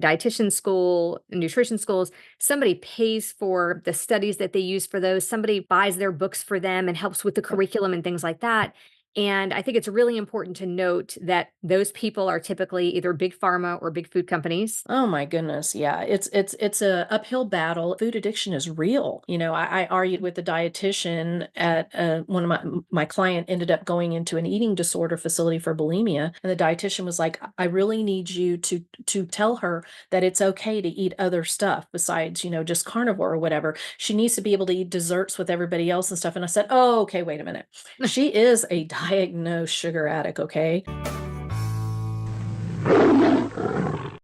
dietitian school, nutrition schools, somebody pays for the studies that they use for those. Somebody buys their books for them and helps with the curriculum and things like that. And I think it's really important to note that those people are typically either big pharma or big food companies. Oh my goodness, yeah. It's a uphill battle. Food addiction is real. I argued with the dietitian at one of my client ended up going into an eating disorder facility for bulimia, and the dietitian was like, "I really need you to tell her that it's okay to eat other stuff besides, just carnivore or whatever. She needs to be able to eat desserts with everybody else and stuff." And I said, "Oh, okay, wait a minute. She is a diagnosed sugar addict, okay?"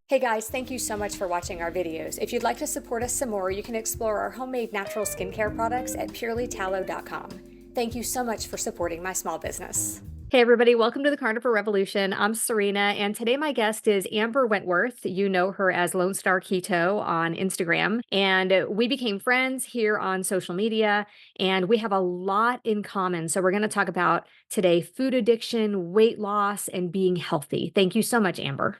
Hey guys, thank you so much for watching our videos. If you'd like to support us some more, you can explore our homemade natural skincare products at purelytallow.com. Thank you so much for supporting my small business. Hey everybody, welcome to the Carnivore Revolution. I'm Serena, and today my guest is Amber Wentworth. You know her as Lone Star Keto on Instagram, and we became friends here on social media, and we have a lot in common. So we're going to talk about today food addiction, weight loss, and being healthy. Thank you so much, Amber.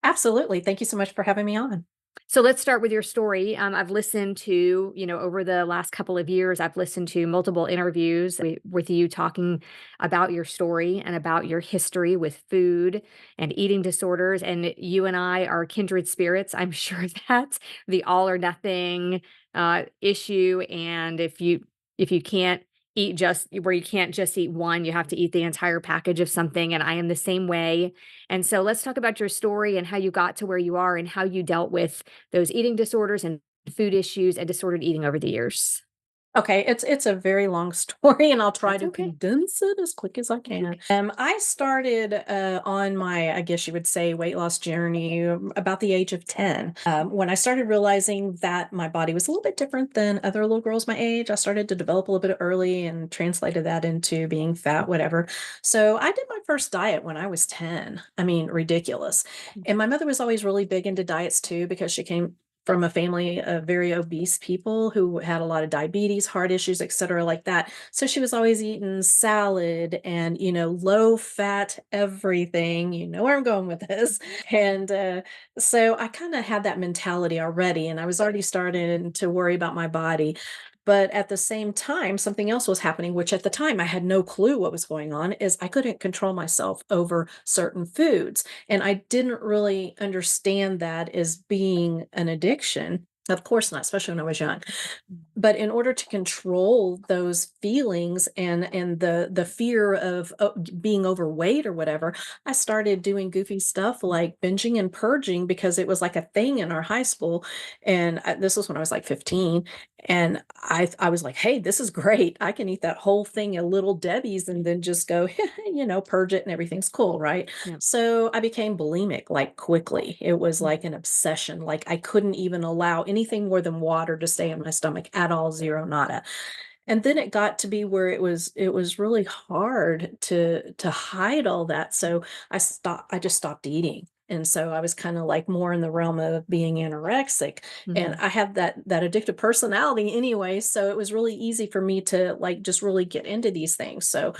Absolutely. Thank you so much for having me on. So let's start with your story. I've listened to, over the last couple of years, I've listened to multiple interviews with you talking about your story and about your history with food and eating disorders. And you and I are kindred spirits. I'm sure that the all or nothing issue. And if you can't eat just where you can't just eat one, you have to eat the entire package of something. And I am the same way. And so let's talk about your story and how you got to where you are and how you dealt with those eating disorders and food issues and disordered eating over the years. Okay, it's a very long story, and I'll try That's to okay. condense it as quick as I can. I started on my, I guess you would say, weight loss journey about the age of 10. When I started realizing that my body was a little bit different than other little girls my age, I started to develop a little bit early and translated that into being fat, whatever. So I did my first diet when I was 10. I mean, ridiculous. And my mother was always really big into diets too because she came from a family of very obese people who had a lot of diabetes, heart issues, et cetera, like that. So she was always eating salad and, low fat everything. You know where I'm going with this. And so I kind of had that mentality already, and I was already starting to worry about my body. But at the same time, something else was happening, which at the time I had no clue what was going on, is I couldn't control myself over certain foods. And I didn't really understand that as being an addiction. Of course not, especially when I was young. But in order to control those feelings and the fear of being overweight or whatever, I started doing goofy stuff like binging and purging because it was like a thing in our high school. And this was when I was like 15, and I was like, "Hey, this is great. I can eat that whole thing of Little Debbie's and then just go, purge it and everything's cool, right?" Yeah. So I became bulimic like quickly. It was like an obsession. Like I couldn't even allow anything more than water to stay in my stomach at all, zero, nada. And then it got to be where it was really hard to hide all that. So I just stopped eating. And so I was kind of like more in the realm of being anorexic. And Mhm. I have that addictive personality anyway. So it was really easy for me to like just really get into these things. So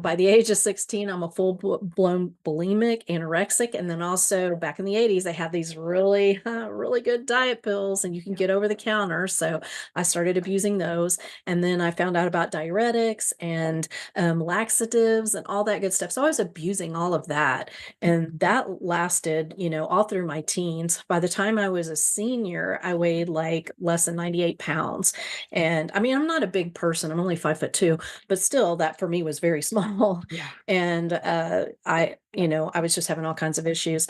by the age of 16, I'm a blown bulimic, anorexic. And then also back in the 80s, they had these really, really good diet pills and you can get over the counter. So I started abusing those. And then I found out about diuretics and laxatives and all that good stuff. So I was abusing all of that. And that lasted, all through my teens. By the time I was a senior, I weighed like less than 98 pounds. And I mean, I'm not a big person, I'm only 5'2", but still that for me was very small. Yeah. And I was just having all kinds of issues.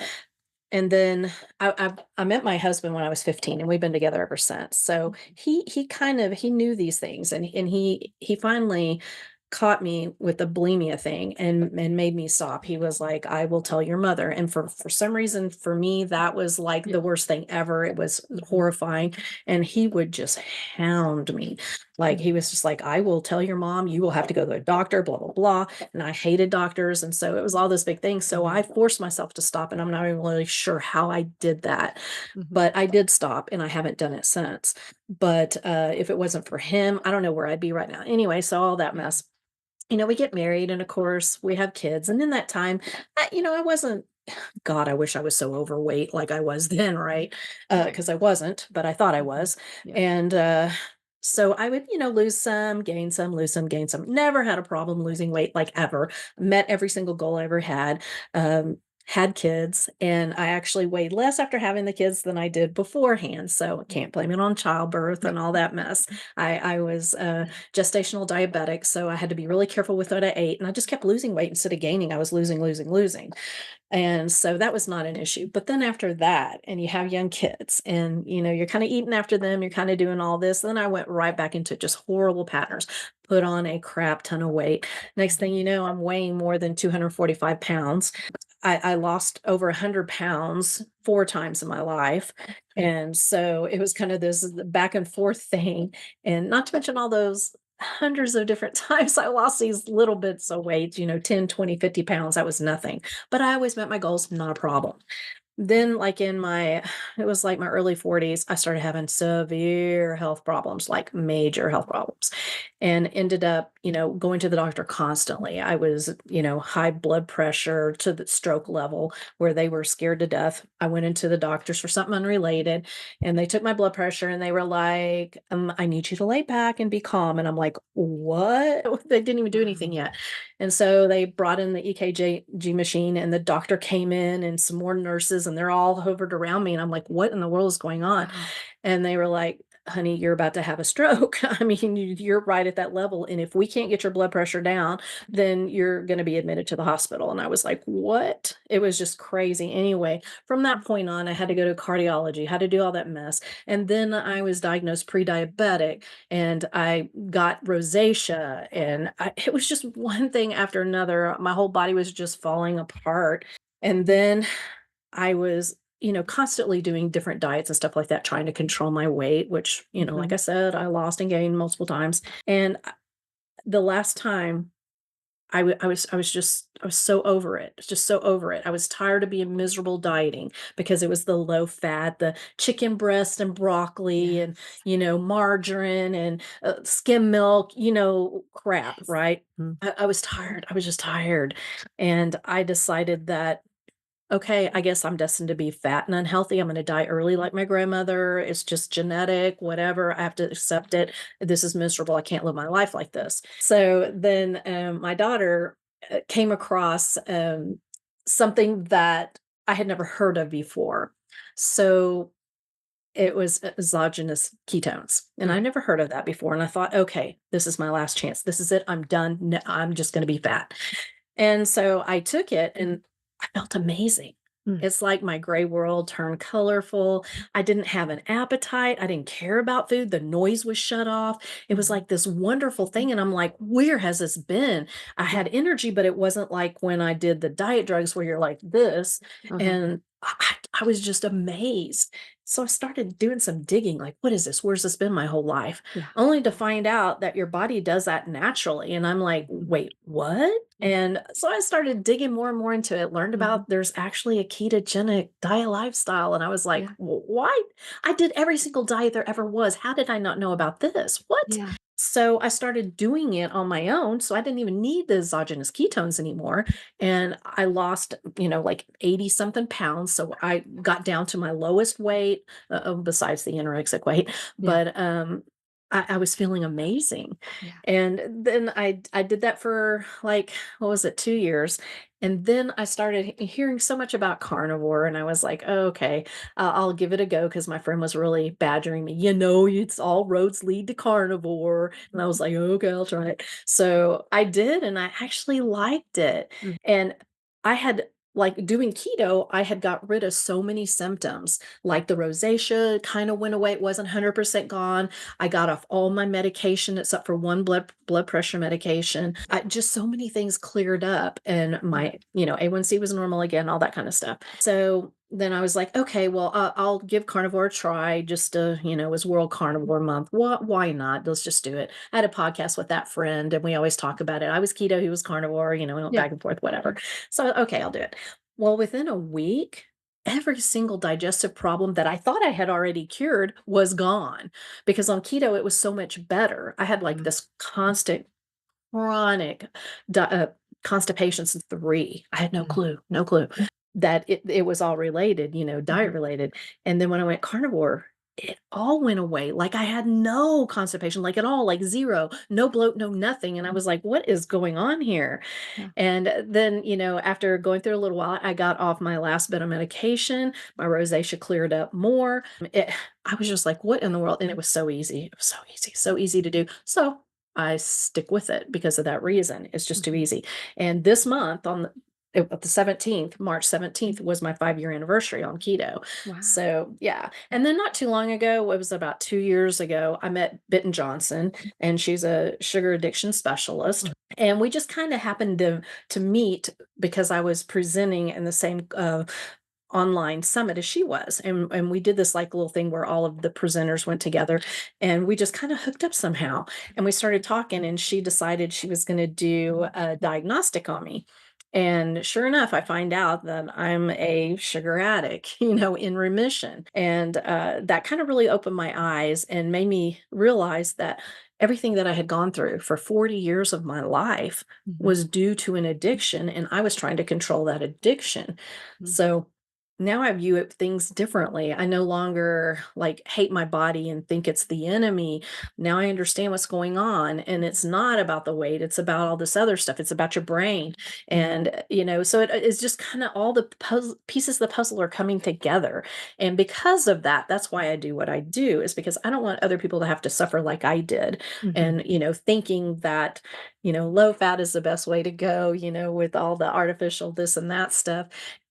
And then I met my husband when I was 15, and we've been together ever since. So he knew these things, and he finally caught me with the bulimia thing and made me stop. He was like, "I will tell your mother." And for some reason, for me, that was like Yeah. the worst thing ever. It was Mhm. horrifying. And he would just hound me. Like he Mhm. was just like, "I will tell your mom, you will have to go to a doctor, blah, blah, blah." And I hated doctors. And so it was all this big thing. So I Mhm. forced myself to stop. And I'm not even really sure how I did that. Mhm. But I did stop, and I haven't done it since. But if it wasn't for him, I don't know where I'd be right now. Anyway, so all that Yeah. mess, we get married, and of course we have kids. And in that time, I wasn't God, I wish I was so overweight like I was then, right? Right. Because I wasn't, but I thought I Mhm. was. Yeah. And so I would, lose some, gain some, lose some, gain some. Never had a problem losing weight, like, ever. Met every single goal I ever had. Had kids, and I actually weighed less after having the kids than I did beforehand. So I can't blame it on childbirth and all that mess. I was gestational diabetic, so I had to be really careful with what I ate. And I just kept losing weight instead of gaining. I was losing, losing, losing. And so that was not an issue. But then after that, and you have young kids and, you're kind of eating after them, you're kind of doing all this. Then I went right back into just horrible patterns, put on a crap ton of weight. Next thing you know, I'm weighing more than 245 pounds. I lost over 100 pounds 4 times in my life. And so it was kind of this back and forth thing. And not to mention all those hundreds of different times I lost these little bits of weight, 10, 20, 50 pounds. That was nothing. But I always met my goals, not a problem. Then, like, it was like my early 40s, I started having severe health problems, like major health problems, and ended up, going to the doctor constantly. I was, high blood pressure to the stroke level where they were scared to death. I went into the doctors for something unrelated, and they took my blood pressure and they were like, I need you to lay back and be calm. And I'm like, what? They didn't even do anything Wow. yet. And so they brought in the EKG machine, and the doctor came in and some more nurses, and they're all hovered around me. And I'm like, what in the world is going on? Wow. And they were like, honey, you're about to have a stroke. I mean, you're right at that level. And if we can't get your blood pressure down, then you're going to be admitted to the hospital. And I was like, what? It was just crazy. Anyway, from that point on, I had to go to cardiology, had to do all that mess. And then I was diagnosed pre diabetic, and I got rosacea. And it was just one thing after another. My whole body was just falling apart. And then I was, constantly doing different diets and stuff like that, trying to control my weight, which, like I Mhm. said, I lost and gained multiple times. And the last time I was so over it, just so over it. I was tired of being miserable dieting because it was the low fat, the chicken breast and broccoli and, Yes. margarine and skim milk, crap, Yes. right? Mm. I was tired. I was just tired. And I decided that, okay, I guess I'm destined to be fat and unhealthy. I'm going to die early like my grandmother. It's just genetic, whatever. I have to accept it. This is miserable. I can't live my life like this. So then my daughter came across something that I had never heard of before. So it was exogenous ketones. And I Mm. never heard of that before. And I thought, okay, this is my last chance. This is it. I'm done. No, I'm just going to be fat. And so I took it and I felt amazing. Mm. It's like my gray world turned colorful. I didn't have an appetite. I didn't care about food. The noise was shut off. It was Mhm. like this wonderful thing. And I'm like, where has this been? I Yeah. had energy, but it wasn't like when I did the diet drugs where you're like this. Uh-huh. And I was just amazed. So I started doing some digging like, what is this? Where's this been my whole life? Yeah. Only to find out that your body does that naturally. And I'm like, Mhm. wait, what? And so I started digging more and more into it, learned Mhm. about there's actually a ketogenic diet lifestyle. And I was like, Yeah. Why? I did every single diet there ever was. How did I not know about this? What? Yeah. So I started doing it on my own. So I didn't even need the exogenous ketones anymore. And I lost, like 80 something pounds. So I got down to my lowest weight, besides the anorexic weight. Yeah. But I was feeling amazing. Yeah. And then I did that for, like, what was it, 2 years. And then I started hearing so much about carnivore, and I was like, oh, okay, I'll give it a go because my friend was really badgering me. It's all roads lead to carnivore. And I was like, okay, I'll try it. So I did, and I actually liked it. Mm. And I had, like, doing keto, I had got rid of so many symptoms, like the rosacea kind of went away. It wasn't 100% gone. I got off all my medication except for one blood pressure medication. Just so many things cleared up, and Mm. my, A1C was normal again, all that kind of stuff. So then I was like, okay, well, I'll give carnivore a try. Just it was World Carnivore Month. Why not? Let's just do it. I had a podcast with that friend, and we always talk about it. I was keto, he was carnivore. We went Yeah. back and forth, whatever. So okay, I'll do it. Well, within a week, every single digestive problem that I thought I had already cured was gone, because on keto it was so much better. I had like Mm. this constant chronic di- uh, constipation since 3. I had no Mm. clue, no clue. that it was all related, diet Mhm. related. And then when I went carnivore, it all went away. Like I had no constipation, like at all, like zero, no bloat, no nothing. And I Mhm. was like, what is going on here? Yeah. And then, after going through a little while, I got off my last bit of medication. My rosacea cleared up more. I was just like, what in the world? And it was so easy. It was so easy to do. So I stick with it because of that reason. It's just too Mhm. easy. And this month the 17th, March 17th was my 5-year anniversary on keto. Wow. So yeah. And then not too long ago, it was about 2 years ago, I met Bitten Johnson, and she's a sugar addiction specialist. Mhm. And we just kind of happened to meet because I was presenting in the same online summit as she was. And we did this like little thing where all of the presenters went together, and we just kind of hooked up somehow. And we started talking, and she decided she was going to do a diagnostic on me. And sure enough, I find out that I'm a sugar addict, in remission. And that kind of really opened my eyes and made me realize that everything that I had gone through for 40 years of my life Mhm. was due to an addiction, and I was trying to control that addiction. Mhm. So now I view things differently. I no longer like hate my body and think it's the enemy. Now I understand what's going on, and it's not about the weight, it's about all this other stuff. It's about your brain. Mhm. And so it is just kind of all the pieces of the puzzle are coming together. And because of that, that's why I do what I do, is because I don't want other people to have to suffer like I did. Mhm. And thinking that low fat is the best way to go, with all the artificial this and that stuff,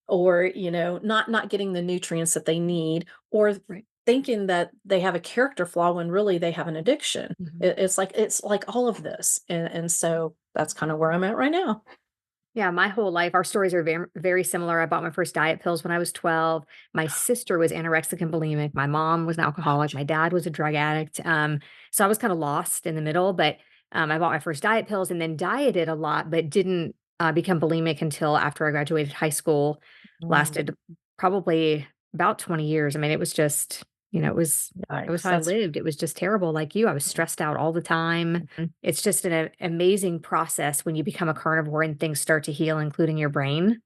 or not getting the nutrients that they need, or Right. thinking that they have a character flaw when really they have an addiction. Mhm. It's like all of this, and so that's kind of where I'm at right now. Yeah, my whole life, our stories are very similar. I bought my first diet pills when I was 12. My sister was anorexic and bulimic. My mom was an Oh, alcoholic. My dad was a drug addict. So I was kind of lost in the middle, but I bought my first diet pills and then dieted a lot, but didn't become bulimic until after I graduated high school. mm, Lasted probably about 20 years. I mean, it was just, it was yikes, how I that's lived. It was just terrible. Like you, I was stressed out all the time. It's just an amazing process when you become a carnivore and things start to heal, including your brain,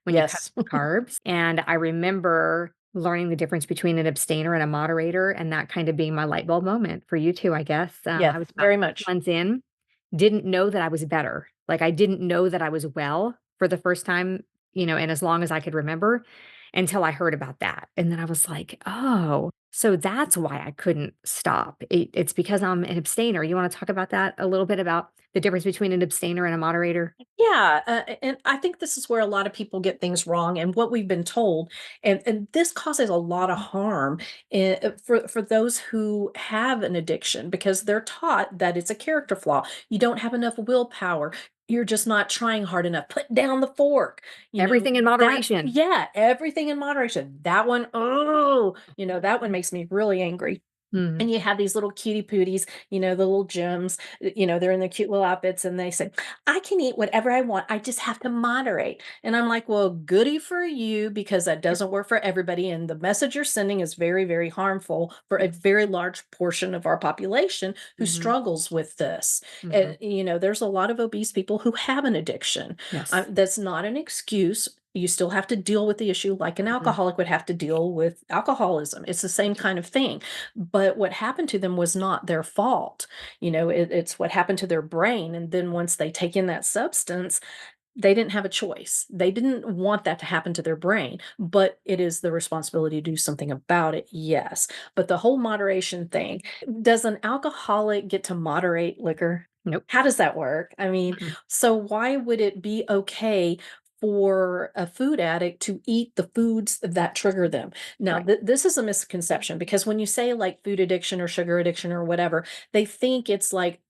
when you cut yes, carbs. And I remember learning the difference between an abstainer and a moderator, and that kind of being my light bulb moment for you too, I guess. yes, I was about very 6 much. months in, didn't know that I was better. Like I didn't know that I was well for the first time, and as long as I could remember until I heard about that. And then I was like, oh, so that's why I couldn't stop. It's because I'm an abstainer. You want to talk about that a little bit about the difference between an abstainer and a moderator? Yeah, and I think this is where a lot of people get things wrong, and what we've been told, and this causes a lot of harm for those who have an addiction, because they're taught that it's a character flaw. You don't have enough willpower. You're just not trying hard enough. Put down the fork. Everything in That, moderation. yeah, everything in moderation. That one, oh, that one makes me really angry. Mhm. And you have these little cutie pooties, the little gems, they're in their cute little outfits, and they say, I can eat whatever I want. I just have to moderate. And I'm like, well, goody for you, because that Yep. doesn't work for everybody. And the message you're sending is very, very harmful for a Yes. very large portion of our population who Mhm. struggles with this. Mhm. There's a lot of obese people who have an addiction. Yes. That's not an excuse. You still have to deal with the issue like an Mhm. alcoholic would have to deal with alcoholism. It's the same kind of thing, but what happened to them was not their fault. It's what happened to their brain. And then once they take in that substance, they didn't have a choice. They didn't want that to happen to their brain, but it is the responsibility to do something about it. Yes. But the whole moderation thing, does an alcoholic get to moderate liquor? Nope. How does that work? I mean, Mm-mm. so why would it be okay for a food addict to eat the foods that trigger them? Now, Right. this is a misconception, because when you say like food addiction or sugar addiction or whatever, they think it's like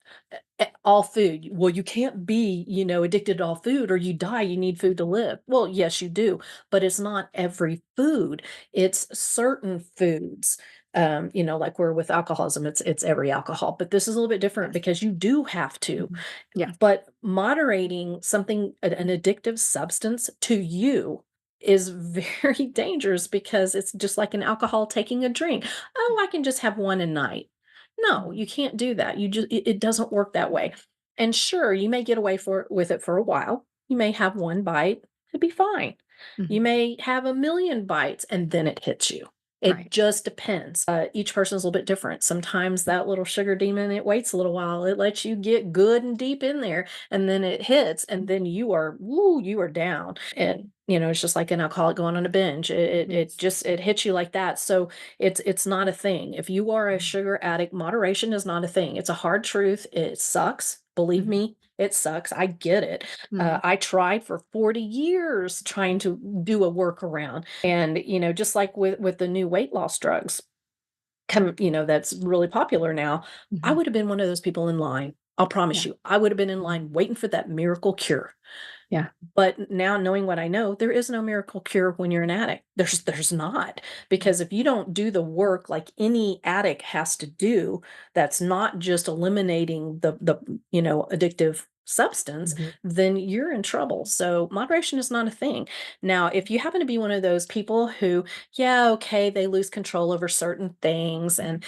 all food. Well, you can't be, addicted to all food, or you die. You need food to live. Well, yes, you do, but it's not every food. It's certain foods. Like we're with alcoholism, it's every alcohol, but this is a little bit different Yes. because you do have to. Mhm. Yes. But moderating something, an addictive substance to you, is very dangerous, because it's just like an alcohol taking a drink. Oh, I can just have one a night. No, Mhm. you can't do that. It doesn't work that way. And sure, you may get away with it for a while. You may have one bite, it'd be fine. You Mhm. may have a million bites and then it hits you. It Right. just depends. Each person's a little bit different. Sometimes that little sugar demon, it waits a little while. It lets you get good and deep in there, and then it hits, and then you are, woo, you are down. And it's just like an alcoholic going on a binge. It Yes. just it hits you like that. So it's not a thing. If you are a Mhm. sugar addict, moderation is not a thing. It's a hard truth. It sucks. Believe Mhm. me, it sucks. I get it. Mhm. I tried for 40 years trying to do a workaround. And, just like with the new weight loss drugs, that's really popular now, I Mhm. would have been one of those people in line. I'll promise Yeah. you, I would have been in Mhm. line waiting for that miracle cure. Yeah. But now knowing what I know, there is no miracle cure when you're an addict. There's not. Mhm. Because if you don't do the work like any addict has to do, that's not just eliminating the addictive substance, Mhm. then you're in trouble. So moderation is not a thing. Now, if you happen to be one of those people who, yeah, okay, they lose control over certain things Mhm. and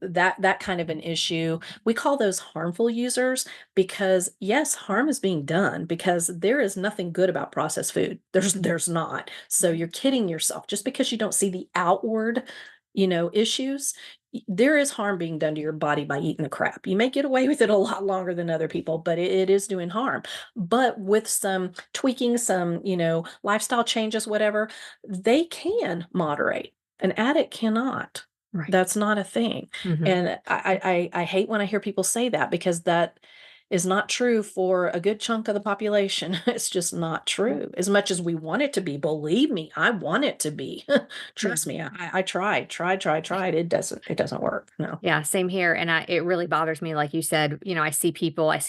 that kind of an issue, we call those harmful users because yes, harm is being done because there is nothing good about processed food. Mhm. There's not. So Mhm. you're kidding yourself just because you don't see the outward, issues. There is harm being done to your body by eating the crap. You may get away with it a lot longer than other people, but it is doing harm. But with some tweaking, some, lifestyle changes, whatever, they can moderate. An addict cannot. Right. That's not a thing. Mhm. And I hate when I hear people say that because that is not true for a good chunk of the population. It's just not Yeah. true. As much as we want it to be, believe me, I want it to be. Trust Yeah. me, I tried. It doesn't work. No. Yeah, same here, and it really bothers me, like you said, I see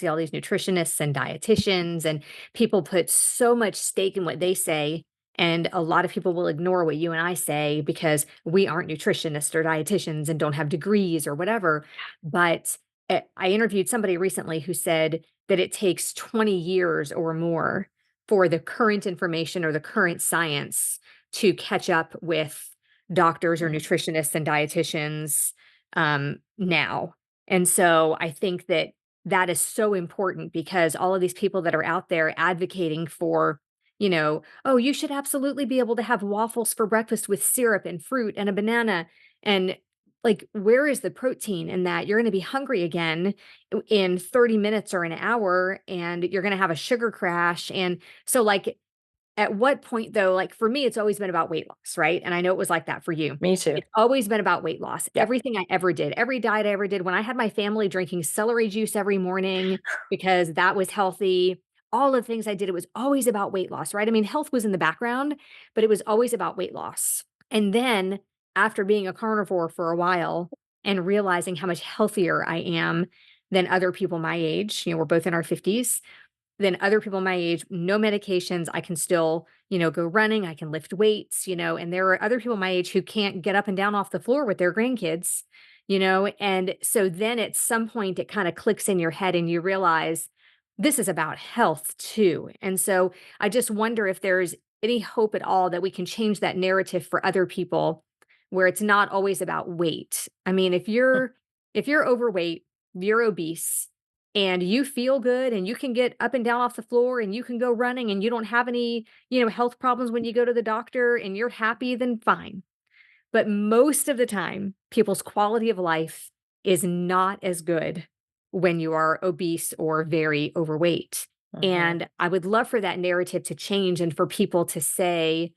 all these nutritionists and dietitians, and people put so much stake in what they say, and a lot of people will ignore what you and I say because we aren't nutritionists or dietitians and don't have degrees or whatever, but, I interviewed somebody recently who said that it takes 20 years or more for the current information or the current science to catch up with doctors or Mhm. nutritionists and dietitians now. And so I think that that is so important because all of these people that are out there advocating for, oh, you should absolutely be able to have waffles for breakfast with syrup and fruit and a banana. And like, where is the protein in that? You're going to be hungry again in 30 minutes or an hour, and you're going to have a sugar crash. And so, like, at what point though, like for me, it's always been about weight loss, right? And I know it was like that for you. Me too. It's always been about weight loss. Yep. Everything I ever did, every diet I ever did, when I had my family drinking celery juice every morning because that was healthy, all the things I did, it was always about weight loss, right? I mean, health was in the background, but it was always about weight loss. And then after being a carnivore for a while and realizing how much healthier I am than other people my age, we're both in our 50s than other people my age, no medications. I can still, go running. I can lift weights, and there are other people my age who can't get up and down off the floor with their grandkids, and so then at some point it kind of clicks in your head and you realize this is about health too. And so I just wonder if there's any hope at all that we can change that narrative for other people where it's not always about weight. I mean, if you're overweight, you're obese, and you feel good and you can get up and down off the floor and you can go running and you don't have any, health problems when you go to the doctor and you're happy, then fine. But most of the time, people's quality of life is not as good when you are obese or very overweight. Mhm. And I would love for that narrative to change and for people to say,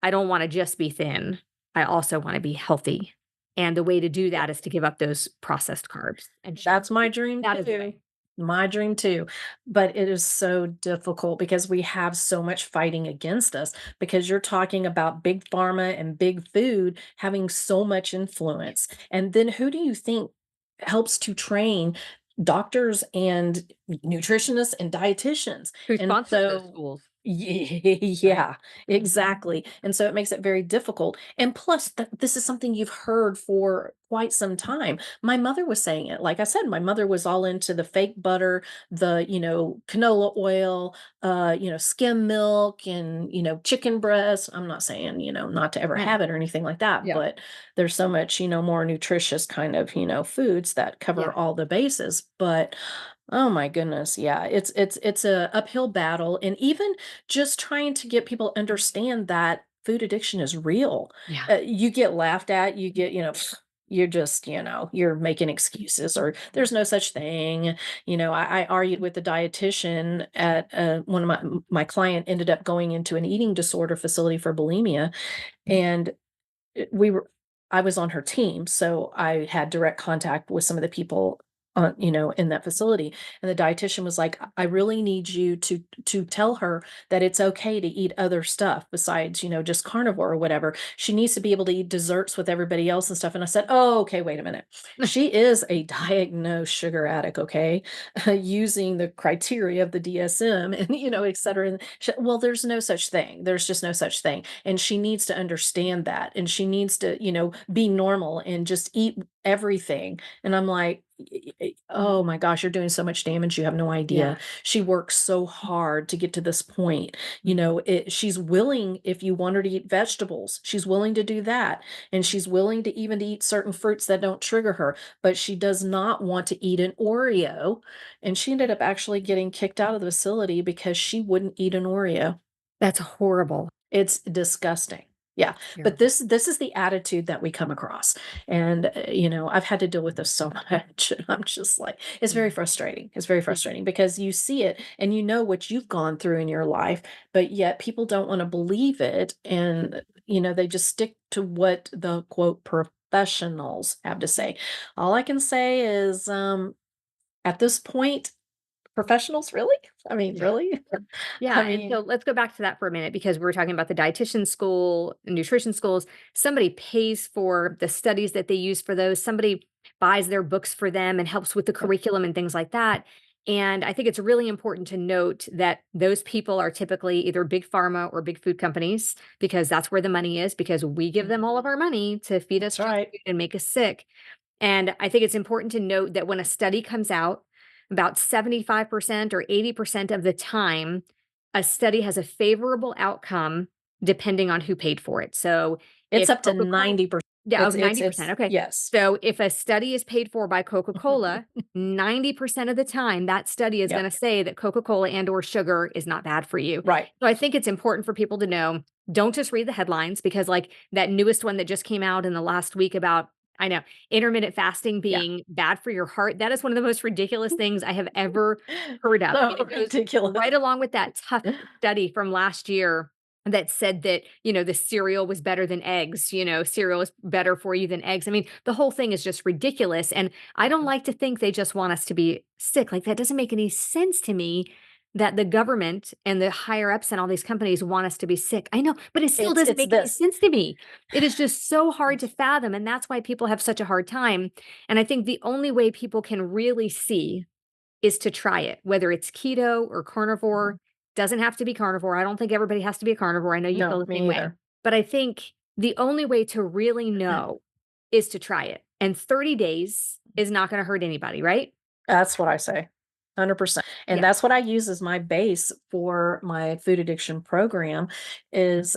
I don't want to just be thin. I also want to be healthy. And the way to do Yeah. that is to give up those processed carbs and sugar. That's my dream That is the too. way. My dream too. But it is so difficult because we have so much fighting against us because you're talking about big pharma and big food having so much influence. And then who do you think helps to train doctors and nutritionists and dietitians? Who And sponsors those so schools, right? yeah, Mhm. exactly. And so it makes it very difficult. And plus, this is something you've heard for quite some time. My mother was saying it. Like I said, my mother was all into the fake butter, the, canola oil, skim milk and, chicken breast. I'm not saying, not to ever Yeah, have it or anything like that, yeah, but there's so much, more nutritious kind of, foods that cover yeah. all the bases. But Oh my goodness, yeah. It's a uphill battle, and even just trying to get people understand that food addiction is real. Yeah. You get laughed at, you get, you're just, you're making excuses, or there's no such thing. I argued with the dietitian at one of my client ended up going into an eating disorder facility for bulimia, and we were I was on her team, so I had direct contact with some of the people in that facility. And the dietitian was like, I really need you to tell her that it's okay to eat other stuff besides, just carnivore or whatever. She needs to be able to eat desserts with everybody else and stuff. And I said, oh, okay, wait a minute. She is a diagnosed sugar addict, okay, using the criteria of the DSM and, et cetera. And well, there's no such thing. There's just no such thing. And she needs to understand that. And she needs to, be normal and just eat everything. And I'm like, oh my gosh, you're doing so much damage. You have no idea. Yeah. She works so hard to get to this point. Mhm. She's willing, if you want her to eat vegetables, she's willing to do that. And she's willing to even eat certain fruits that don't trigger her, but she does not want to eat an Oreo. And she ended up actually getting kicked out of the facility because she wouldn't eat an Oreo. That's horrible. It's disgusting. Yeah, That's but terrible. this is the attitude that we come across, and, I've had to deal with this so much, and I'm just like it's very Yeah. frustrating. It's very Yeah. frustrating because you see it and you know what you've gone through in your life, but yet people don't wanna believe it, and, they just stick to what the, quote, "professionals" have to say. All I can say is, at this point, professionals, really? I mean, Yeah. really? Yeah, I and so mean, let's go back to that for a minute because we're talking about the dietitian school, nutrition schools. Somebody pays for the studies that they use for those. Somebody buys their books for them and helps with the yep, curriculum and things like that. And I think it's really important to note that those people are typically either big pharma or big food companies because that's where the money is because we give them all of our money to feed us that's junk right. food and make us sick. And I think it's important to note that when a study comes out, about 75% or 80% of the time, a study has a favorable outcome depending on who paid for it. So It's if up to Coca-Cola, 90%. yeah, oh, It's 90%. Okay. yes. So if a study is paid for by Coca-Cola, 90% of the time that study is going Yep, to say that Coca-Cola and or sugar is not bad for you. right. So I think it's important for people to know, don't just read the headlines because like that newest one that just came out in the last week about I know intermittent fasting Yeah. being bad for your heart. That is one of the most ridiculous things I have ever heard of. So And it goes ridiculous. right along with that tough study from last year that said that, the cereal was better than eggs, cereal is better for you than eggs. I mean, the whole thing is just ridiculous. And I don't like to think they just want us to be sick. Like that doesn't make any sense to me that the government and the higher ups and all these companies want us to be sick. I know, but it still doesn't It's make any this. sense to me. It is just so hard to fathom. And that's why people have such a hard time. And I think the only way people can really see is to try it, whether it's keto or Mhm. carnivore. Doesn't have to be carnivore. I don't think everybody has to be a carnivore. I know you feel No, the same me way. either. But I think the only way to really know is to try it. And 30 days is not going to hurt anybody, right? That's what I say. 100%. And Yeah. that's what I use as my base for my food addiction program is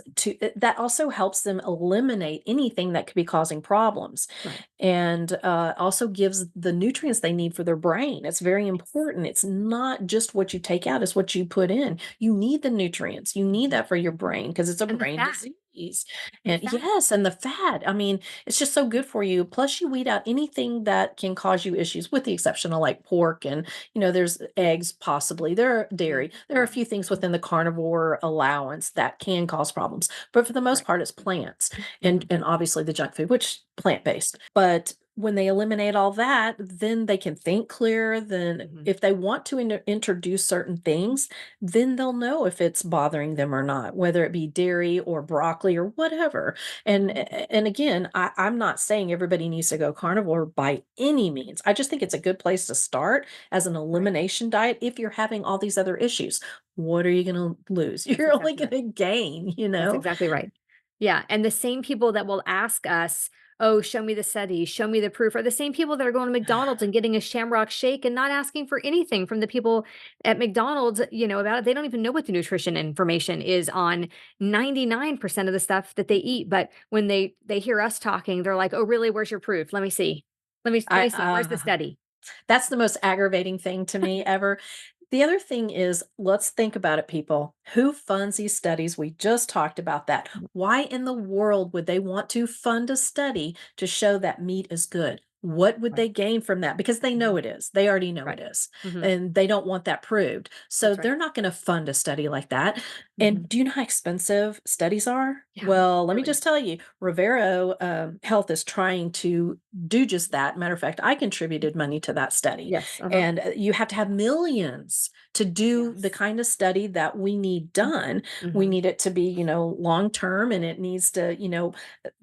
that also helps them eliminate anything that could be causing problems, Right. and also gives the nutrients they need for their brain. It's very important. It's not just what you take out, it's what you put in. You need the nutrients. You need Mhm. that for your brain because it's a And the brain fat, disease. the And fat. yes, and the fat. I mean, it's just so good for you. Plus, you weed out anything that can cause you issues, with the exception of like pork and, there's eggs, possibly. There are Mhm. dairy. There are a few things within the carnivore allowance that can cause problems. But for the most Right. part, it's plants Mhm. and obviously the junk food, which plant based. But when they eliminate all that, then they can think clearer. Then, Mhm. if they want to introduce certain things, then they'll know if it's bothering them or not, whether it be dairy or broccoli or whatever. And again, I'm not saying everybody needs to go carnivore by any means. I just think it's a good place to start as an Right. elimination diet if you're having all these other issues. What are you going to lose? That's You're only exactly going right. to gain, you That's know? exactly right. Yeah, and the same people that will ask us, "Oh, show me the study, show me the proof," are the same people that are going to McDonald's and getting a Shamrock shake and not asking for anything from the people at McDonald's, about it. They don't even know what the nutrition information is on 99% of the stuff that they eat, but when they hear us talking, they're like, "Oh, really? Where's your proof? Let me see. Let me I see. Where's the study?" That's the most aggravating thing to me ever. The other thing is, let's think about it, people. Who funds these studies? We just talked about that. Why in the world would they want to fund a study to show that meat is good? What would Right. they gain from that? Because they know Mhm. it is. They already know it Right. is. Mhm. And they don't want that proved. So That's right. they're not going to fund a study like that. And Mhm. do you know how expensive studies are? Yeah, Well, let me really. just tell you, Rivero Health is trying to do just that. Matter of fact, I contributed money to that study. Yes, uh-huh. And you have to have millions to do the Yes. kind of study that we need Mhm. done. We Mhm. need it to be, long term, and it needs to,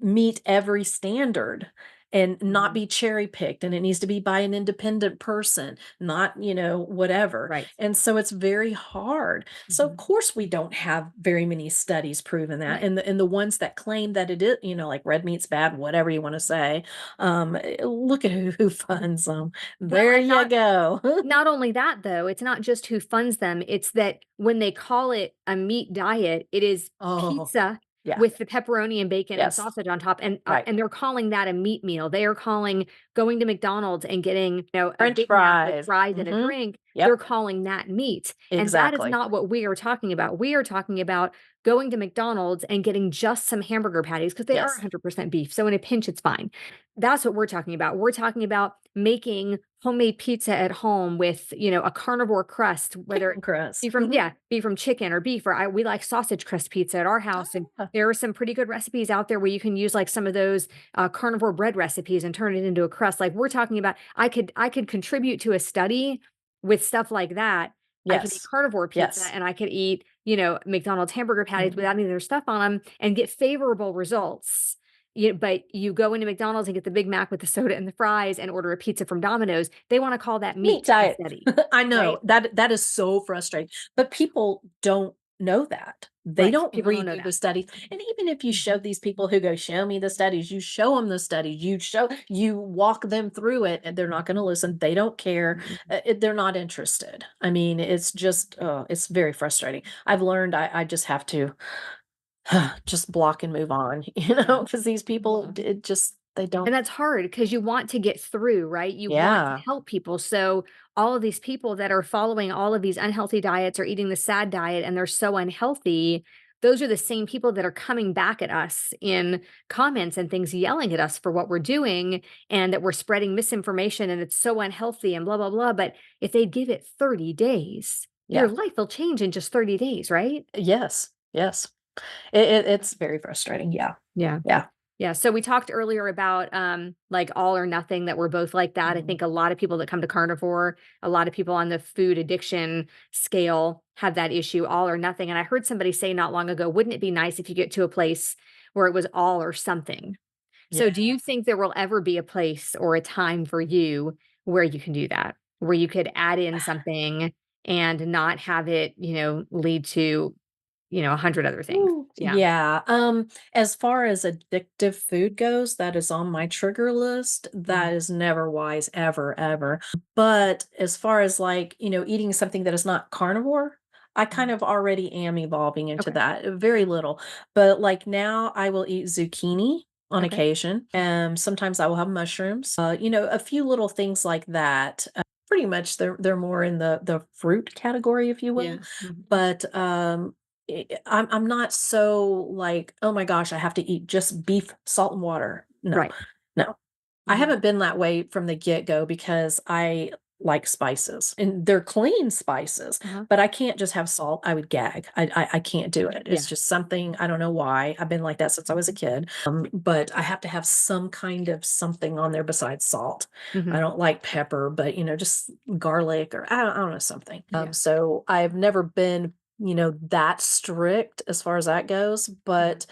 meet every standard and not Mhm. be cherry picked. And it needs to be by an independent person, not, whatever. Right. And so it's very hard. So of Mhm. course we don't have very many studies proving that. Right. And the ones that claim that it is, like red meat's bad, whatever you want to say, look at who funds them. Well, There and you not go. not only that though, it's not just who funds them, it's that when they call it a meat diet, it is Oh, pizza yeah. with the pepperoni and bacon and Yes. sausage on top, Right. and they're calling that a meat meal. They are calling going to McDonald's and getting, a French Big Mac with fries. fries and a Mhm. drink, they're Yep. calling that meat, and that is Exactly. not what we are talking about. We are talking about going to McDonald's and getting just some hamburger patties because they are Yes. 100% beef, so in a pinch, it's fine. That's what we're talking about. We're talking about making homemade pizza at home with, a carnivore crust, whether it Chicken crust. be from Mhm. yeah, be from chicken or beef, or we like sausage crust pizza at our house, and Ah, there are some pretty good recipes out there where you can use, like, some of those, carnivore bread recipes and turn it into a crust. Like, we're talking about I could contribute to a study with stuff like that. I could eat yes. carnivore pizza, Yes. and I could eat, McDonald's hamburger patties Mhm. without any of their stuff on them and get favorable results. But you go into McDonald's and get the Big Mac with the soda and the fries and order a pizza from Domino's, they wanna call that Meat meat diet. insteady, I know. right? That is so frustrating, but people don't know that. They Right, don't people don't know redo the that. studies, and even if you show Mhm, these people who go, "Show me the studies," you show them the studies, you walk them through it, and they're not gonna listen. They don't care. mhm, They're not interested. I mean, it's just, it's very frustrating. I've learned I just have to just block and move on, yeah. because these people, Yeah. it just they don't. And that's hard because you want to get through, right? You want to Yeah. help people. So all of these people that are following all of these unhealthy diets or eating the sad diet and they're so unhealthy, those are the same people that are coming back at us in comments and things, yelling at us for what we're doing and that we're spreading misinformation and it's so unhealthy and blah, blah, blah. But if they give it 30 days, your Yeah. life will change in just 30 days, right? Yes. Yes. It's very frustrating. Yeah. Yeah. Yeah. Yeah, so we talked earlier about, like, all or nothing, that we're both like that. I Mhm. think a lot of people that come to carnivore, a lot of people on the food addiction scale have that issue, all or nothing, and I heard somebody say not long ago, "Wouldn't it be nice if you get to a place where it was all or something?" So do Yeah. you think there will ever be a place or a time for you where you can do that? Where you could add in something and not have it, lead to, 100 other things? Ooh, Yeah. yeah. As far as addictive food goes, that is on my trigger list. That Mhm. is never wise, ever, ever. But as far as like, eating something that is not carnivore, I kind Mhm. of already am evolving into Okay. that, very little. But like now I will eat zucchini on Okay. occasion. Sometimes I will have mushrooms. A few little things like that. Pretty much they're more in the fruit category, if you will. Yeah. Mhm. But I'm not so like, "Oh my gosh, I have to eat just beef, salt, and water." No, Right. no. I Mhm. haven't been that way from the get-go because I like spices, and they're clean spices, Uh-huh. but I can't just have salt. I would gag. I can't do it. It's Yeah. just something I don't know why. I've been like that since I was a kid, but I have to have some kind of something on there besides salt. I Mhm. don't like pepper, but, just garlic or I don't know, something. Yeah. So I've never been, that strict as far as that goes, Mhm. but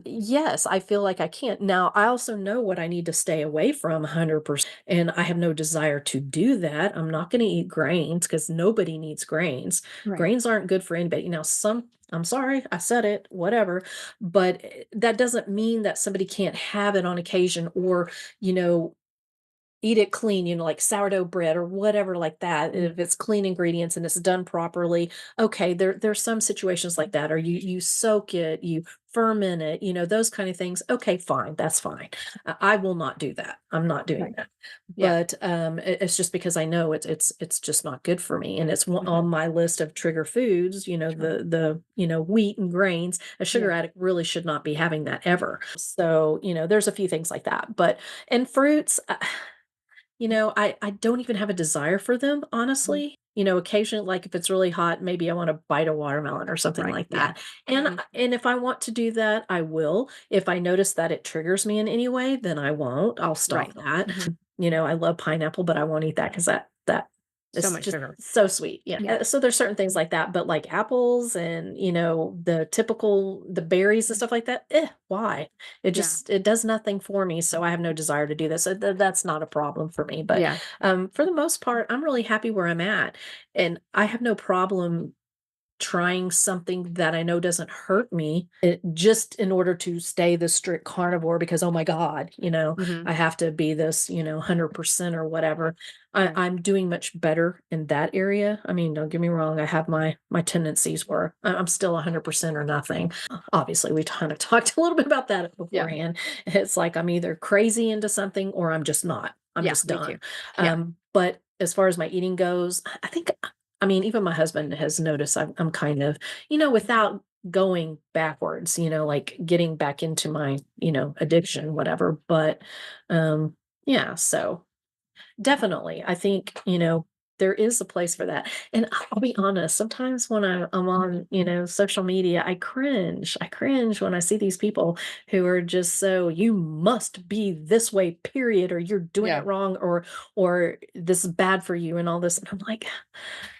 yes, I feel like I can't. Now, I also know what I need to stay away from 100%, and I have no desire to do that. I'm not going to eat grains because nobody needs grains. Right. Grains aren't good for anybody. Now, I'm sorry, I said it, whatever, but that doesn't mean that somebody can't have it on occasion or, you know, eat it clean, like sourdough bread or whatever like that. Mhm. If it's clean ingredients and it's done properly, okay, there's some situations like that, or you soak it, you ferment it, those kind of things. Okay, fine, that's fine. I will not do that. I'm not doing Right. that. Yeah. but it's just because I know it's just not good for me, and it's Mhm. on my list of trigger foods. Sure. The wheat and grains. A sugar Yeah. addict really should not be having that ever. So there's a few things like that, but and fruits. I don't even have a desire for them, Mhm. honestly. Occasionally, like if it's really hot, maybe I want to bite a watermelon or something Right. like Yeah. that. And Mhm. and if I want to do that, I will. If I notice that it triggers me in any way, then I won't. I'll stop Right. that. Mhm. I love pineapple, but I won't eat that because that So is much just sugar. so sweet. Yeah. Yeah. So there's certain things like that, but like apples and the berries and stuff like that. Why? Yeah. It does nothing for me, so I have no desire to do this. So that's not a problem for me. But Yeah. for the most part, I'm really happy where I'm at, and I have no problem trying something that I know doesn't hurt me, just in order to stay the strict carnivore because, oh my God, Mhm. I have to be this, 100% or whatever. Right. I'm doing much better in that area. I mean, don't get me wrong. I have my tendencies where I'm still 100% or nothing. Obviously, we kind of talked a little bit about that Yeah. beforehand. It's like I'm either crazy into something or I'm just not. I'm Yeah. just Me too. done. Yeah. But as far as my eating goes, I mean, even my husband has noticed I'm kind of, without going backwards, like getting back into my, addiction, whatever. But yeah, so definitely, I think, there is a place for that. And I'll be honest, sometimes when I'm on, social media, I cringe. I cringe when I see these people who are just so, you must be this way, period, or you're doing Yeah. it wrong, or this is bad for you and all this. And I'm like,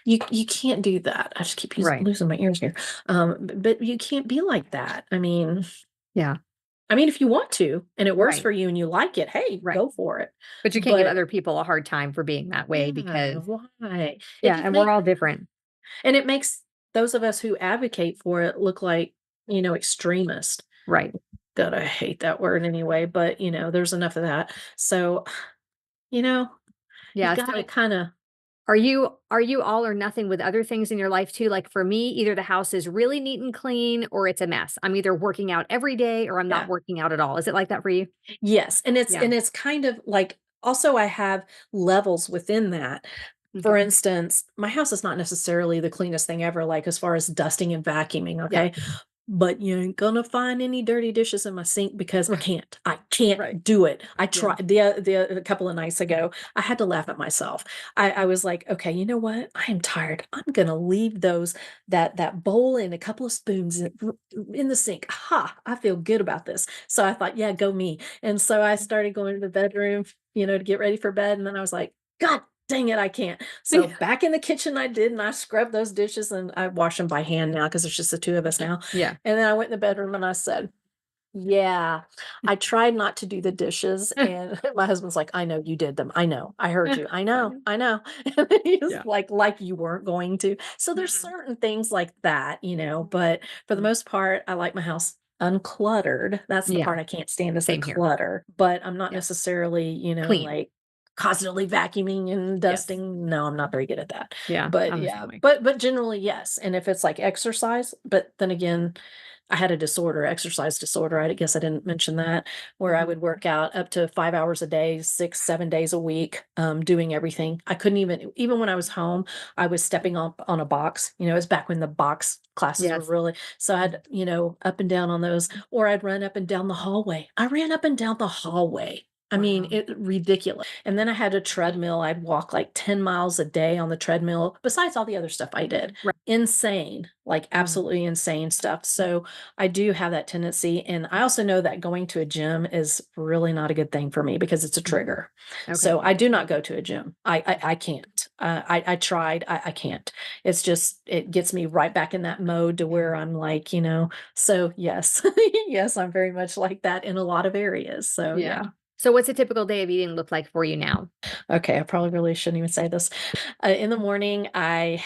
you can't do that. I just keep Right. losing my ears here. But you can't be like that. Yeah. I mean, if you want to and it works Right. for you and you like it, hey, Right. go for it. But you can't give But other people a hard time for being that way yeah, because why? It yeah, just and we're makes all different. and it makes those of us who advocate for it look like, extremist. Right. God, I hate that word anyway, but there's enough of that. So, you know, you Yeah, gotta so kind of, are you all or nothing with other things in your life too? Like for me, either the house is really neat and clean or it's a mess. I'm either working out every day or I'm not yeah. working out at all. Is it like that for you? Yes, and it's Yeah. and it's kind of like also I have levels within that. For Okay. instance, my house is not necessarily the cleanest thing ever, like as far as dusting and vacuuming, Yeah. okay? But you ain't gonna find any dirty dishes in my sink because I Right. can't. I Right. can't do it. I Yeah. tried a couple of nights ago. I had to laugh at myself. I was like, okay, you know what? I am tired. I'm gonna leave that bowl and a couple of spoons in the sink. Ha! I feel good about this. So I thought, yeah, go me. And so I started going to the bedroom, to get ready for bed. And then I was like, God dang it, I can't. So back in the kitchen I did, and I scrubbed those dishes and I wash them by hand now because there's just the two of us now. Yeah. And then I went in the bedroom and I said, yeah, I tried not to do the dishes. And my husband's like, I know you did them. I know. I heard you. I know. Funny. I know. And then he was Yeah. like you weren't going to. So there's Mhm. certain things like that, but for the most part, I like my house uncluttered. That's the Yeah. part I can't stand is the Same here. clutter. But I'm not Yeah. necessarily, Clean. like constantly vacuuming and Yes. dusting. No, I'm not very good at that. Yeah. But I'm the same yeah, way. but generally yes. And if it's like exercise, but then again, I had a disorder, exercise disorder. I guess I didn't mention that, where I Mhm. would work out up to 5 hours a day, 6, 7 days a week, doing everything. I couldn't even when I was home, I was stepping up on a box. It's back when the box classes were Yes. really, so I'd, up and down on those, or I'd run up and down the hallway. I ran up and down the hallway. I mean, Wow. it ridiculous. And then I had a treadmill. I'd walk like 10 miles a day on the treadmill, besides all the other stuff I did. Right. Insane, like Wow. absolutely insane stuff. So I do have that tendency. And I also know that going to a gym is really not a good thing for me because it's a Mhm. trigger. Okay. So I do not go to a gym. I can't. I tried. I can't. It's just, it gets me right back in that mode to Yeah. where I'm like, so yes, yes, I'm very much like that in a lot of areas. So Yeah. yeah. So what's a typical day of eating look like for you now? Okay, I probably really shouldn't even say this. In the morning, I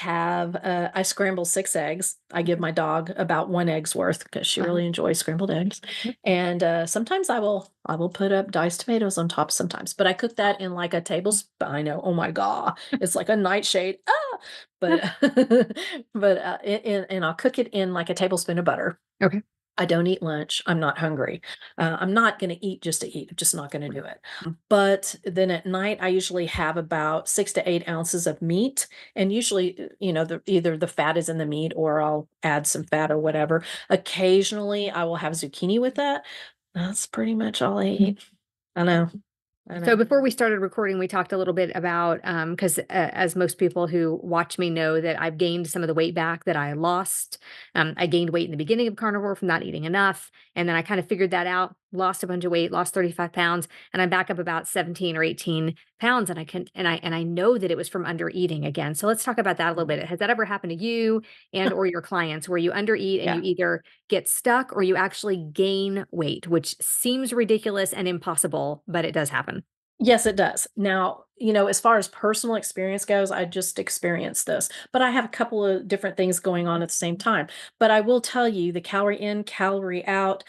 scramble 6 eggs. I give Okay. my dog about 1 egg's worth because she Uh-huh. really enjoys scrambled eggs. Yep. And, sometimes I will put up diced tomatoes on top sometimes, but I cook that in like a tablespoon. I know, oh my god, it's like a nightshade. Ah! But but, and I'll cook it in like a tablespoon of butter. Okay. I don't eat lunch. I'm not hungry. I'm not going to eat just to eat. I'm just not going to do it. But then at night, I usually have about 6 to 8 ounces of meat. And usually, either the fat is in the meat or I'll add some fat or whatever. Occasionally, I will have zucchini with that. That's pretty much all I eat. I know. I So know. before we started recording, we talked a little bit about because as most people who watch me know that I've gained some of the weight back that I lost. I gained weight in the beginning of carnivore from not eating enough, and then I kind of figured that out. Lost a bunch of weight, lost 35 pounds, and I'm back up about 17 or 18 pounds. And I know that it was from under eating again. So let's talk about that a little bit. Has that ever happened to you and or your clients where you undereat and you Yeah. either get stuck or you actually gain weight, which seems ridiculous and impossible, but it does happen. Yes, it does. Now, as far as personal experience goes, I just experienced this, but I have a couple of different things going on at the same time. But I will tell you the calorie in, calorie out,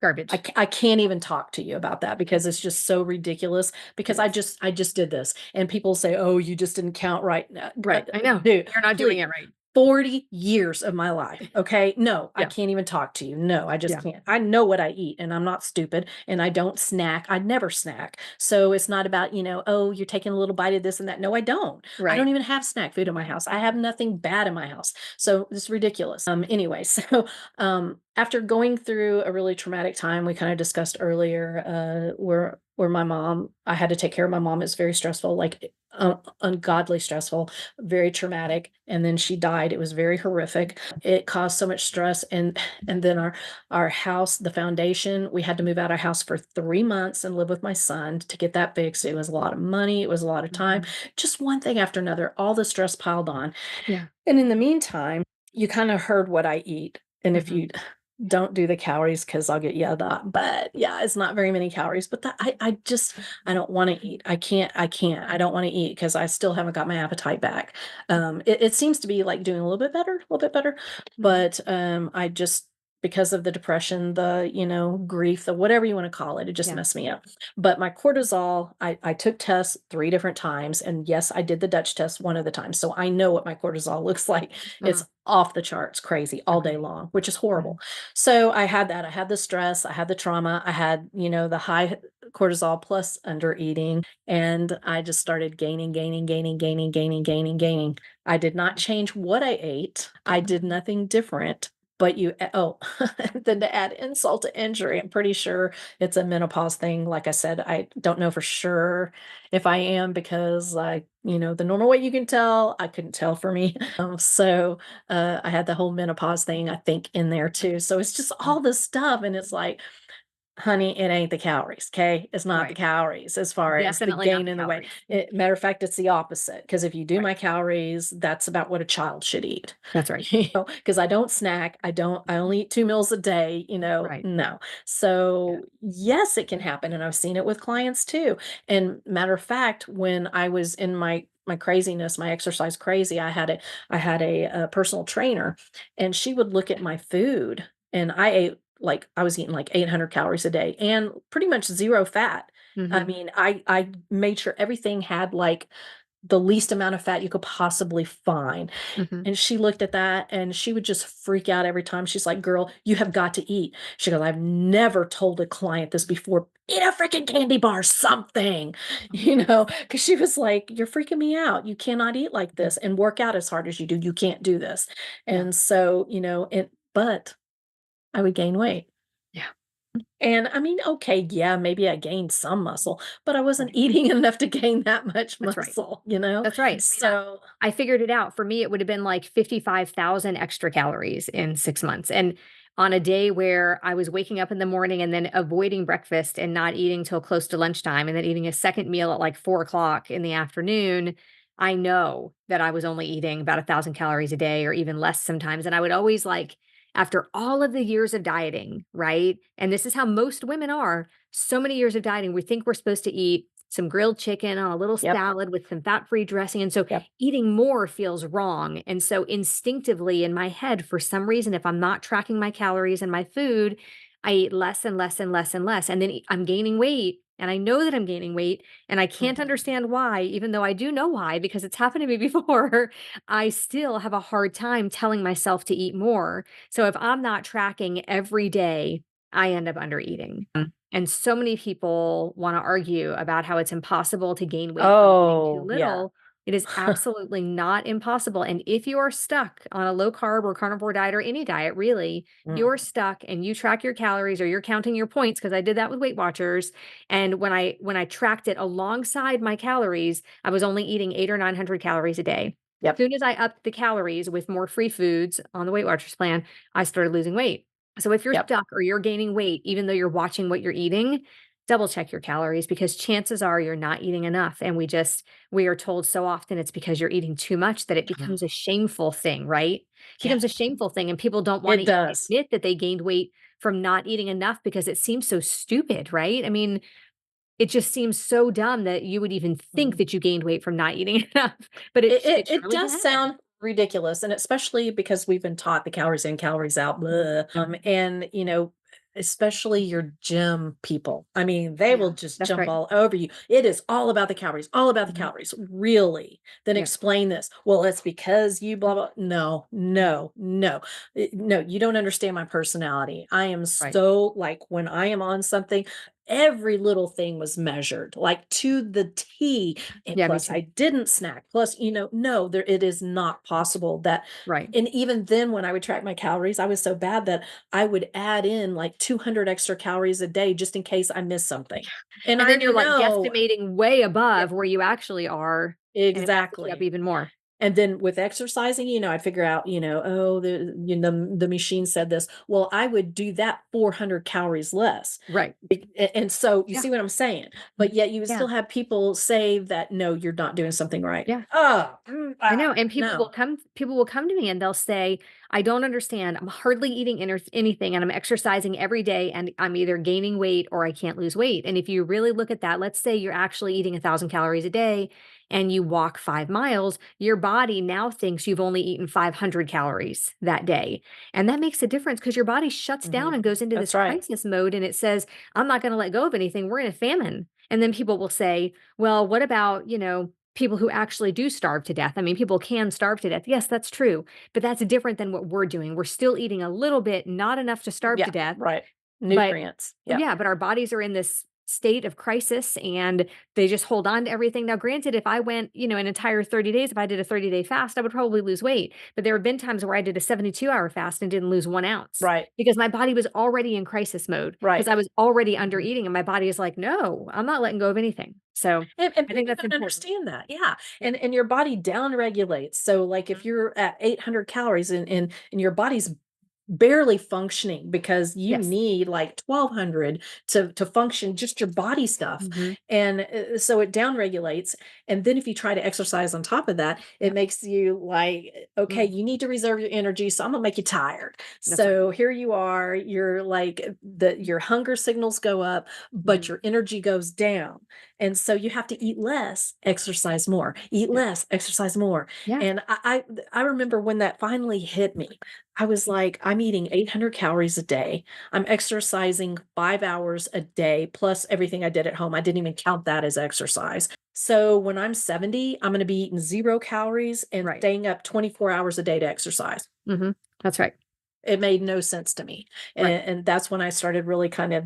Garbage. I can't even talk to you about that because it's just so ridiculous because It I is. just I just did this and people say, "Oh, you just didn't count right." Right. I know. Dude, You're not doing please. it right. 40 years of my life, okay? No, I Yeah. can't even talk to you. No, I just Yeah. can't. I know what I eat and I'm not stupid and I don't snack. I never snack. So it's not about, "Oh, you're taking a little bite of this and that." No, I don't. I don't Right. even have snack food in my house. I have nothing bad in my house. So it's ridiculous. Anyway, so after going through a really traumatic time, we kind of discussed earlier, where my mom, I had to take care of my mom. It's very stressful, like ungodly stressful, very traumatic. And then she died. It was very horrific. It caused so much stress. And then our house, the foundation, we had to move out our house for 3 months and live with my son to get that fixed. It was a lot of money. It was a lot of time. Mhm. Just one thing after another, all the stress piled on. Yeah. And in the meantime, you kind of heard what I eat. And if Mhm. you don't do the calories, because I'll get yelled at, but yeah, it's not very many calories. But that I don't want to eat. I don't want to eat because I still haven't got my appetite back. It seems to be like doing a little bit better, Mhm. but I just because of the depression, the grief, the whatever you want to call it, it just Yeah. messed me up. But my cortisol, I took tests 3 different times, and yes, I did the Dutch test one of the times, so I know what my cortisol looks like. It's Mm. off the charts, crazy all day Okay. long, which is horrible. Mhm. So I had that. I had the stress, I had the trauma, I had the high cortisol plus under eating, and I just started gaining, gaining, gaining, gaining, gaining, gaining, gaining. I did not change what I ate. I did Mhm. nothing different. But oh, then to add insult to injury, I'm pretty sure it's a menopause thing. Like I said, I don't know for sure if I am because the normal way you can tell, I couldn't tell for me. So I had the whole menopause thing, I think, in there too. So it's just Mm. all this stuff. And it's like, honey, it ain't the calories, okay? It's not the Right. calories as far as the Definitely not gain the in the weight. calories. Matter of fact, it's the opposite. Because if you do Right. my calories, that's about what a child should eat. That's right. Because I don't snack. I only eat 2 meals a day, Right. no. Yeah. So yes, it can happen. And I've seen it with clients too. And matter of fact, when I was in my craziness, my exercise crazy, I had a personal trainer and she would look at my food and I was eating like 800 calories a day and pretty much zero fat. I Mhm. mean, I made sure everything had like the least amount of fat you could possibly find. Mhm. And she looked at that and she would just freak out every time. She's like, "Girl, you have got to eat." She goes, "I've never told a client this before. Eat a freaking candy bar, something," Oh my goodness. because she was like, "You're freaking me out. You cannot eat like Mhm. this and work out as hard as you do. You can't do this." Yeah. And so, but I would gain weight. Yeah. And I mean, okay, yeah, maybe I gained some muscle, but I wasn't Right. eating enough to gain that much That's right. muscle. That's right. I mean, So, I figured it out. For me, it would have been like 55,000 extra calories in 6 months. And on a day where I was waking up in the morning and then avoiding breakfast and not eating till close to lunchtime and then eating a second meal at like 4 o'clock in the afternoon, I know that I was only eating about 1,000 calories a day or even less sometimes. And I would always like, after all of the years of dieting, right? And this is how most women are, so many years of dieting, we think we're supposed to eat some grilled chicken on a little yep, salad with some fat-free dressing, and so yep. eating more feels wrong, and so instinctively in my head, for some reason, if I'm not tracking my calories and my food, I eat less and less and less and less, and then I'm gaining weight, and I know that I'm gaining weight and I can't Mhm. understand why, even though I do know why because it's happened to me before, I still have a hard time telling myself to eat more. So if I'm not tracking every day, I end up under eating. And so many people want to argue about how it's impossible to gain weight from eating too Oh, yeah. little. It is absolutely not impossible. And if you are stuck on a low carb or carnivore diet or any diet, really, you're Mhm. stuck and you track your calories or you're counting your points because I did that with Weight Watchers. And when I tracked it alongside my calories, I was only eating 8 or 900 calories a day. Yep, Soon as I upped the calories with more free foods on the Weight Watchers plan, I started losing weight. So if you're yep. stuck or you're gaining weight, even though you're watching what you're eating, double check your calories because chances are you're not eating enough. And we are told so often it's because you're eating too much that it Mhm. becomes a shameful thing, right? It Yeah, becomes a shameful thing and people don't want it to even does. admit that they gained weight from not eating enough because it seems so stupid, right? I mean, it just seems so dumb that you would even think Mhm. that you gained weight from not eating enough, but It it it it surely does can. sound ridiculous, and especially because we've been taught the calories in, calories out, Mhm. blah, and, especially your gym people. I mean, they will Yeah, just that's jump right. all over you. It is all about the calories, all about the Mhm. calories. Really? Then Yeah. explain this. Well, it's because you blah, blah. No, Mhm. no, no. No, you don't understand my personality. I am Right. so like when I am on something, every little thing was measured, like to the T. And Yeah, me plus, too. I didn't snack. Plus, no, there it is not possible that. Right. And even then, when I would track my calories, I was so bad that I would add in like 200 extra calories a day just in case I missed something. And And I then you're, already like, know. guesstimating way Yeah, above where you actually are, and it messes you up exactly. even more. And then with exercising, I'd figure out, oh, the machine said this. Well, I would do that 400 calories less. Right. And so you Yeah. see what I'm saying? But Mhm. yet you would Yeah. still have people say that, no, you're not doing something right. Yeah. Oh, I know, and no. people will come to me and they'll say, "I don't understand. I'm hardly eating anything and I'm exercising every day and I'm either gaining weight or I can't lose weight." And if you really look at that, let's say you're actually eating 1,000 calories a day and you walk 5 miles, your body now thinks you've only eaten 500 calories that day. And that makes a difference because your body shuts down Mhm. and goes into That's this right. crisis mode and it says, "I'm not gonna let go of anything. We're in a famine." And then people will say, "Well, what about, people who actually do starve to death?" I mean, people can starve to death. Yes, that's true, but that's different than what we're doing. We're still eating a little bit, not enough to starve to Yeah, death, right. but Nutrients. Yeah. yeah, but our bodies are in this state of crisis and they just hold on to everything. Now, granted, if I went, an entire 30 days, if I did a 30-day fast, I would probably lose weight. But there have been times where I did a 72-hour fast and didn't lose 1 ounce Right. because my body was already in crisis mode because Right. I was already under Mhm. eating and my body is like, no, I'm not letting go of anything. So And I think people that's don't important. understand that. Yeah. Yeah. And your body down regulates. So like if Mhm. you're at 800 calories and your body's barely functioning because you Yes. need like 1200 to function just your body stuff, Mhm. and so it down regulates. And then if you try to exercise on top of that, it Yep. makes you like, okay, Mm. you need to reserve your energy, so I'm gonna make you tired. That's right. So here you are, you're like the your hunger signals go up but Mhm. your energy goes down, and so you have to eat less, exercise more, eat Yeah. less, exercise more. Yeah. And I remember when that finally hit me, I was like, I'm eating 800 calories a day. I'm exercising 5 hours a day, plus everything I did at home. I didn't even count that as exercise. So when I'm 70, I'm going to be eating 0 calories and Right. staying up 24 hours a day to exercise. Mhm. That's right. It made no sense to me. Right. And that's when I started really kind of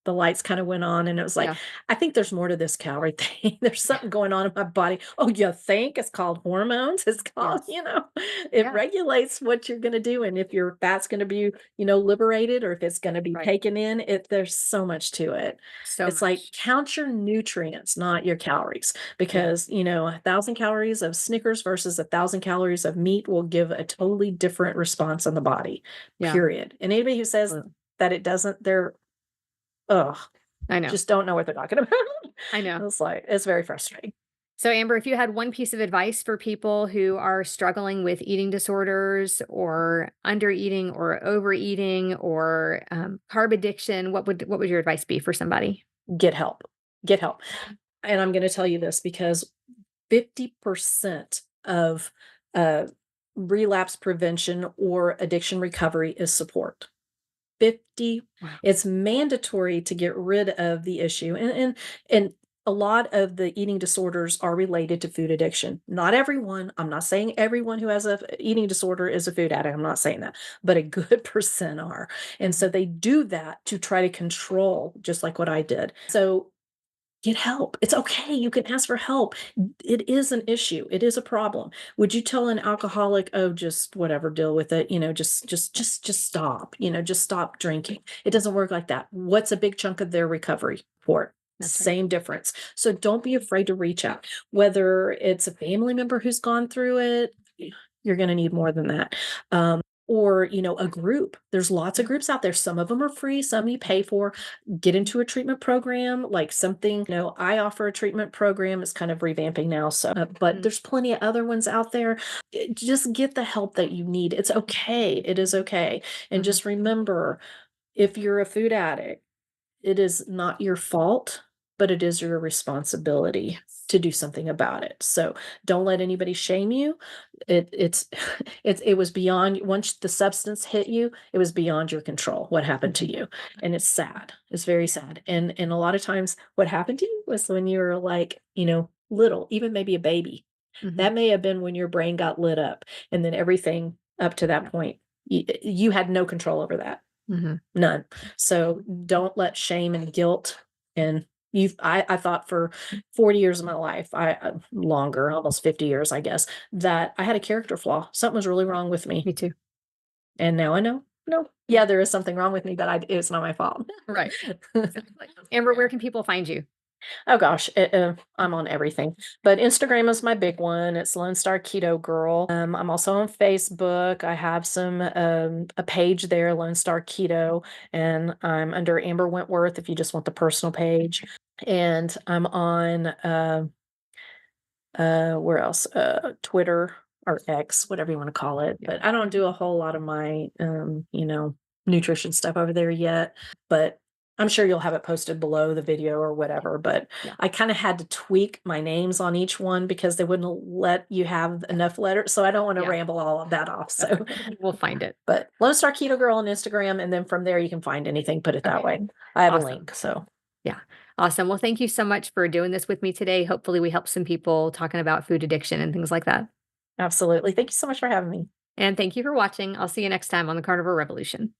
the lights kind of went on and it was like, Yeah. I think there's more to this calorie thing. There's something going on in my body. Oh, you think it's called hormones? It's called, Yes. it Yeah. regulates what you're going to do. And if your fat's going to be, liberated or if it's going to be Right. taken in, there's so much to it. So It's like much. count your nutrients, not your calories, Yeah. because 1,000 calories of Snickers versus 1,000 calories of meat will give a totally different response in the body. Yeah. Period. And anybody who says Absolutely. that it doesn't, they're ugh, I know. just don't know what they're talking about. I know. It's like it's very frustrating. So, Amber, if you had one piece of advice for people who are struggling with eating disorders or undereating or overeating or carb addiction, what would your advice be for somebody? Get help. Get help. And I'm gonna tell you this because 50% of uh relapse prevention or addiction recovery is support. 50. Wow. It's mandatory to get rid of the issue. And a lot of the eating disorders are related to food addiction. Not everyone. I'm not saying everyone who has a eating disorder is a food addict. I'm not saying that, but a good percent are. And so Mhm. they do that to try to control, just like what I did. So get help. It's okay. You can ask for help. It is an issue. It is a problem. Would you tell an alcoholic, "Oh, just whatever, deal with it, just stop, just stop drinking." It doesn't work like that. What's a big chunk of their recovery for it? That's right. Same difference. So don't be afraid to reach out. Whether it's a family member who's gone through it, you're going to need more than that. Or, a group. There's lots of Yeah. groups out there. Some of them are free, some you pay for. Get into a treatment program, like something, I offer a treatment program. It's kind of revamping now. So, but Mm. there's plenty of other ones out there. Just get the help that you need. It's okay. It is okay. And Mhm. just remember, if you're a food addict, it is not your fault, but it is your responsibility Yes. to do something about it. So don't let anybody shame you. It's it was beyond, once the substance hit you, it was beyond your control what happened to Mhm. you. And it's sad. It's very Yeah. sad. And a lot of times what happened to you was when you were like, little, even maybe a baby. Mhm. That may have been when your brain got lit up. And then everything up to that point, you had no control over that. Mhm. None. So don't let shame and guilt, and I thought for 40 years of my life, longer, almost 50 years, I guess, that I had a character flaw. Something was really wrong with me. Me too. And now I know, no, yeah, there is something wrong with me, but it's not my fault. Right. Exactly. Amber, where can people find you? Oh gosh, I'm on everything, but Instagram is my big one. It's Lone Star Keto Girl. I'm also on Facebook. I have a page there, Lone Star Keto, and I'm under Amber Wentworth if you just want the personal page. And I'm on where else? Twitter or X, whatever you want to call it. Yeah. But I don't do a whole lot of my nutrition stuff over there yet. But I'm sure you'll have it posted below the video or whatever. But Yeah. I kind of had to tweak my names on each one because they wouldn't let you have enough letters. So I don't want to Yeah. ramble all of that off. That's So, okay. We'll find it. but Lone Star Keto Girl on Instagram, and then from there you can find anything. Put it that Okay. way. I have a Awesome. link. So Yeah. Awesome. Well, thank you so much for doing this with me today. Hopefully, we help some people talking about food addiction and things like that. absolutely. Thank you so much for having me. And thank you for watching. I'll see you next time on the Carnivore Revolution.